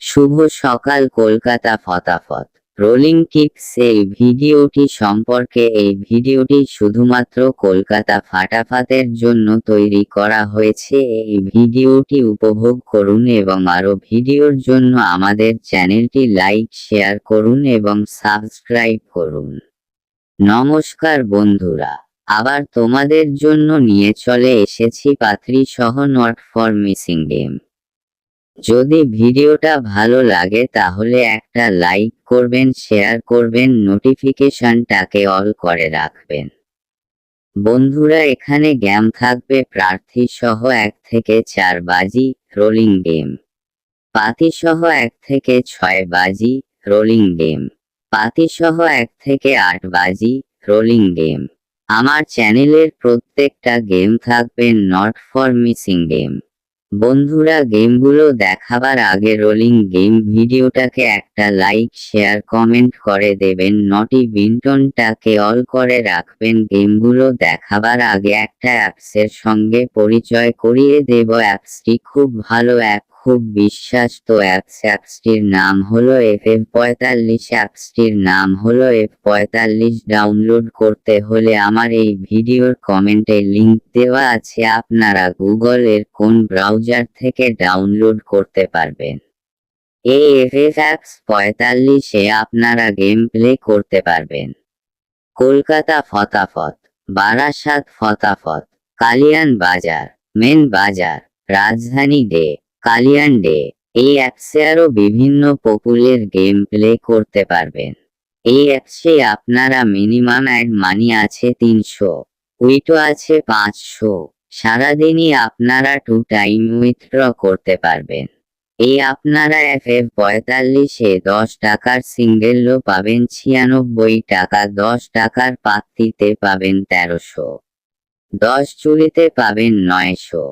শুভ সকাল Kolkata ফতাফত rolling tips. এই ভিডিওটি সম্পর্কে এই ভিডিওটি শুধুমাত্র কলকাতা ফাটাফাতের জন্য তৈরি করা হয়েছে। এই ভিডিওটি উপভোগ করুন এবং আরও ভিডিওর জন্য আমাদের চ্যানেলটি লাইক শেয়ার করুন এবং সাবস্ক্রাইব করুন। নমস্কার বন্ধুরা, আবার তোমাদের জন্য নিয়ে চলে এসেছি পাত্রী সহ নট ফর মিসিং গেম। যদি ভিডিওটা ভালো লাগে তাহলে একটা লাইক করবেন, শেয়ার করবেন, নোটিফিকেশনটাকে অল করে রাখবেন। বন্ধুরা, এখানে গেম থাকবে প্রার্থী সহ 1 থেকে 4 বাজি রোলিং গেম, পাতি সহ 1 থেকে 6 বাজি রোলিং গেম, পাতি সহ 1 থেকে 8 বাজি রোলিং গেম। আমার চ্যানেলের প্রত্যেকটা গেম থাকবে নট ফর মিসিং গেম। বন্ধুরা, গেমগুলো দেখাবার আগে রোলিং গেম ভিডিওটাকে একটা লাইক শেয়ার কমেন্ট করে দেবেন, নোটিফিকেশনটাকে অল করে রাখবেন। গেমগুলো দেখাবার আগে একটা অ্যাপসের সঙ্গে পরিচয় করিয়ে দেব। অ্যাপসটি খুব ভালো অ্যাপ, খুব বিশ্বাস্ত অ্যাপসটির নাম হলো FF45। অ্যাপসটির নাম হলো F45। ডাউনলোড করতে হলে আমার এই ভিডিওর কমেন্টে লিংক দেওয়া আছে, আপনারা গুগলের কোন ব্রাউজার থেকে ডাউনলোড করতে পারবেন। এই FF45-এ আপনারা গেম প্লে করতে পারবেন। কলকাতা ফতাফত, বারাসাত ফতাফত, কালিয়ান বাজার, মেন বাজার, রাজধানী ডে, কালিয়ান ডে। এই অ্যাপসে আরও বিভিন্ন পপুলার গেম প্লে করতে পারবেন। এই অ্যাপসে আপনারা মিনিমাম অ্যাড মানি আছে 300, উইথড্র আছে 500। সারাদিনই আপনারা 2 টাইম উইথড্র করতে পারবেন। এই আপনারা FF45-এ 10 টাকার সিঙ্গেল লো পাবেন 96 টাকা, 10 টাকার পাত্তিতে পাবেন 1300, 10 চুরিতে পাবেন 900।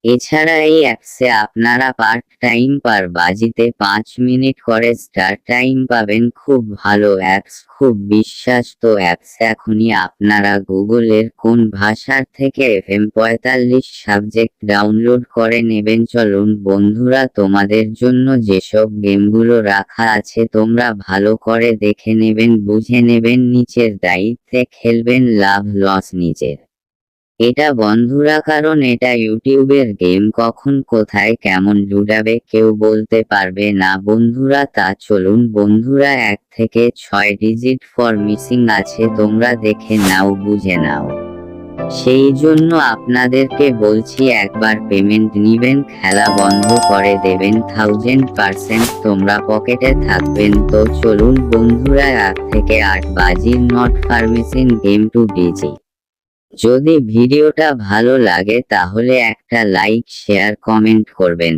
এছাড়া এই অ্যাপসে আপনারা পার্ট টাইম পার বাজিতে 5 মিনিট করে স্টার টাইম পাবেন। খুব ভালো অ্যাপস, খুব বিশ্বাস্ত অ্যাপস। এখনই আপনারা গুগলের কোন ভাষার থেকে FM45 সাবজেক্ট ডাউনলোড করে নেবেন। চলুন বন্ধুরা, তোমাদের জন্য যেসব গেমগুলো রাখা আছে তোমরা ভালো করে দেখে নেবেন, বুঝে নেবেন, নিচের দায়িত্বে খেলবেন, লাভ লস নিজের। এটা বন্ধুরা, কারণ এটা ইউটিউবের গেম, কখন কোথায় কেমন ডুডাবে কেউ বলতে পারবে না বন্ধুরা। তা চলুন বন্ধুরা, 1 থেকে 6 ডিজিট ফর মিসিং আছে, তোমরা দেখে নাও, বুঝে নাও। সেই জন্য আপনাদেরকে বলছি, একবার পেমেন্ট নিবেন, খেলা বন্ধ করে দেবেন 1000%, তোমরা পকেটে থাকবেন। তো চলুন বন্ধুরা, 1 থেকে 8 বাজির নট ফর মিসিং গেম 2 ডিজি। যদি ভিডিওটা ভালো লাগে তাহলে একটা লাইক শেয়ার কমেন্ট করবেন।